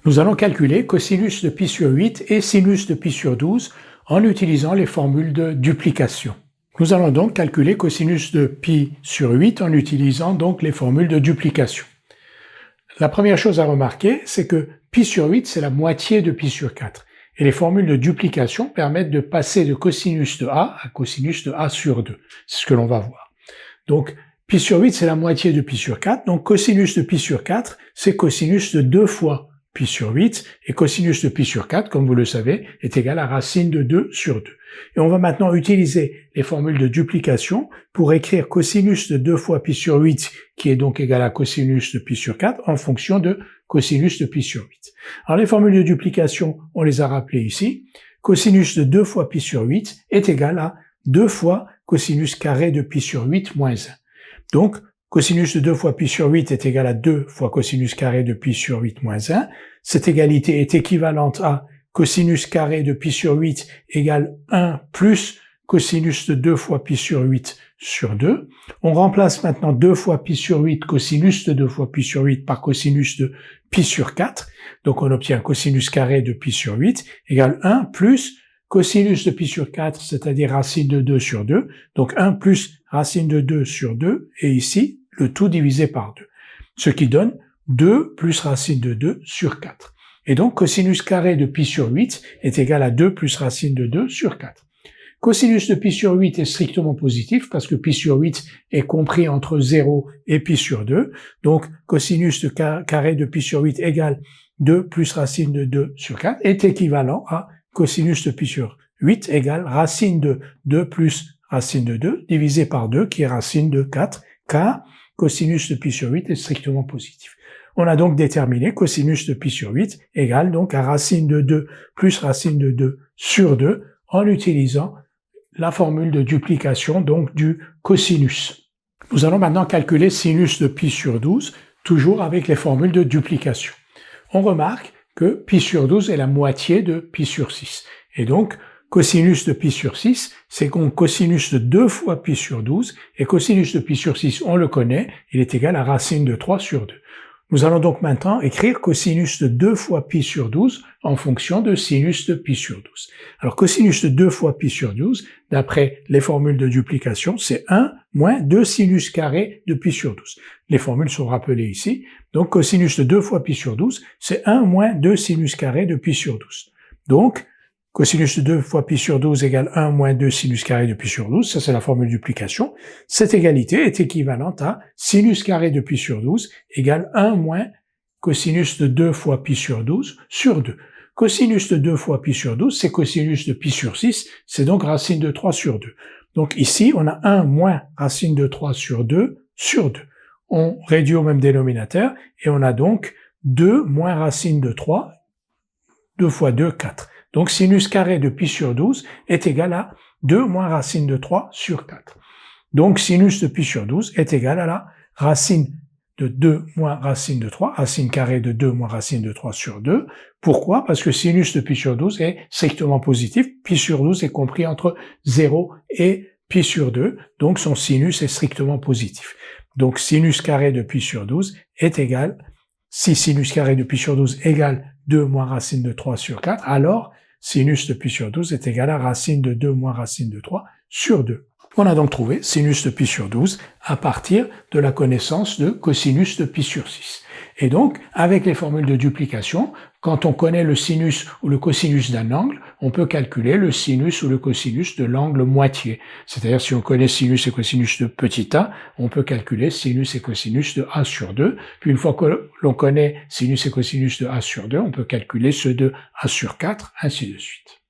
Nous allons calculer cosinus de pi sur 8 et sinus de pi sur 12 en utilisant les formules de duplication. Nous allons donc calculer cosinus de pi sur 8 en utilisant donc les formules de duplication. La première chose à remarquer, c'est que pi sur 8, c'est la moitié de pi sur 4. Et les formules de duplication permettent de passer de cosinus de a à cosinus de a sur 2. C'est ce que l'on va voir. Donc, pi sur 8, c'est la moitié de pi sur 4. Donc, cosinus de pi sur 4, c'est cosinus de 2 fois pi sur 8. Et cosinus de pi sur 4, comme vous le savez, est égal à racine de 2 sur 2. Et on va maintenant utiliser les formules de duplication pour écrire cosinus de 2 fois pi sur 8, qui est donc égal à cosinus de pi sur 4, en fonction de cosinus de pi sur 8. Alors les formules de duplication, on les a rappelées ici. Cosinus de 2 fois pi sur 8 est égal à 2 fois cosinus carré de pi sur 8 moins 1. Donc, cosinus de 2 fois pi sur 8 est égal à 2 fois cosinus carré de pi sur 8 moins 1. Cette égalité est équivalente à cosinus carré de pi sur 8 égale 1 plus cosinus de 2 fois pi sur 8 sur 2. On remplace maintenant 2 fois pi sur 8, cosinus de 2 fois pi sur 8 par cosinus de pi sur 4. Donc on obtient cosinus carré de pi sur 8 égale 1 plus cosinus de pi sur 4, c'est-à-dire racine de 2 sur 2. Donc 1 plus racine de 2 sur 2, et ici, le tout divisé par 2. Ce qui donne 2 plus racine de 2 sur 4. Et donc, cosinus carré de pi sur 8 est égal à 2 plus racine de 2 sur 4. Cosinus de pi sur 8 est strictement positif parce que pi sur 8 est compris entre 0 et pi sur 2. Donc, cosinus de carré de pi sur 8 égale 2 plus racine de 2 sur 4 est équivalent à cosinus de pi sur 8 égale racine de 2 plus racine de 2 divisé par 2 qui est racine de 4 car cosinus de pi sur 8 est strictement positif. On a donc déterminé cosinus de pi sur 8 égale donc à racine de 2 plus racine de 2 sur 2 en utilisant la formule de duplication donc du cosinus. Nous allons maintenant calculer sinus de pi sur 12, toujours avec les formules de duplication. On remarque que pi sur 12 est la moitié de pi sur 6. Et donc, cosinus de pi sur 6, c'est donc cosinus de 2 fois pi sur 12, et cosinus de pi sur 6, on le connaît, il est égal à racine de 3 sur 2. Nous allons donc maintenant écrire cosinus de 2 fois pi sur 12 en fonction de sinus de pi sur 12. Alors cosinus de 2 fois pi sur 12, d'après les formules de duplication, c'est 1 moins 2 sinus carré de pi sur 12. Les formules sont rappelées ici. Donc cosinus de 2 fois pi sur 12, c'est 1 moins 2 sinus carré de pi sur 12. Donc, cosinus de 2 fois pi sur 12 égale 1 moins 2 sinus carré de pi sur 12, ça c'est la formule de duplication. Cette égalité est équivalente à sinus carré de pi sur 12 égale 1 moins cosinus de 2 fois pi sur 12 sur 2. Cosinus de 2 fois pi sur 12, c'est cosinus de pi sur 6, c'est donc racine de 3 sur 2. Donc ici, on a 1 moins racine de 3 sur 2 sur 2. On réduit au même dénominateur et on a donc 2 moins racine de 3, 2 fois 2, 4. Donc sinus carré de pi sur 12 est égal à 2 moins racine de 3 sur 4. Donc sinus de pi sur 12 est égal à la racine de 2 moins racine de 3, racine carrée de 2 moins racine de 3 sur 2. Pourquoi? Parce que sinus de pi sur 12 est strictement positif. Pi sur 12 est compris entre 0 et pi sur 2, donc son sinus est strictement positif. Donc sinus carré de pi sur 12 est égal, si sinus carré de pi sur 12 égale 2 moins racine de 3 sur 4, alors sinus de pi sur 12 est égal à racine de 2 moins racine de 3 sur 2. On a donc trouvé sinus de pi sur 12 à partir de la connaissance de cosinus de pi sur 6. Et donc, avec les formules de duplication, quand on connaît le sinus ou le cosinus d'un angle, on peut calculer le sinus ou le cosinus de l'angle moitié. C'est-à-dire, si on connaît sinus et cosinus de petit a, on peut calculer sinus et cosinus de a sur 2. Puis une fois que l'on connaît sinus et cosinus de a sur 2, on peut calculer ceux de a sur 4, ainsi de suite.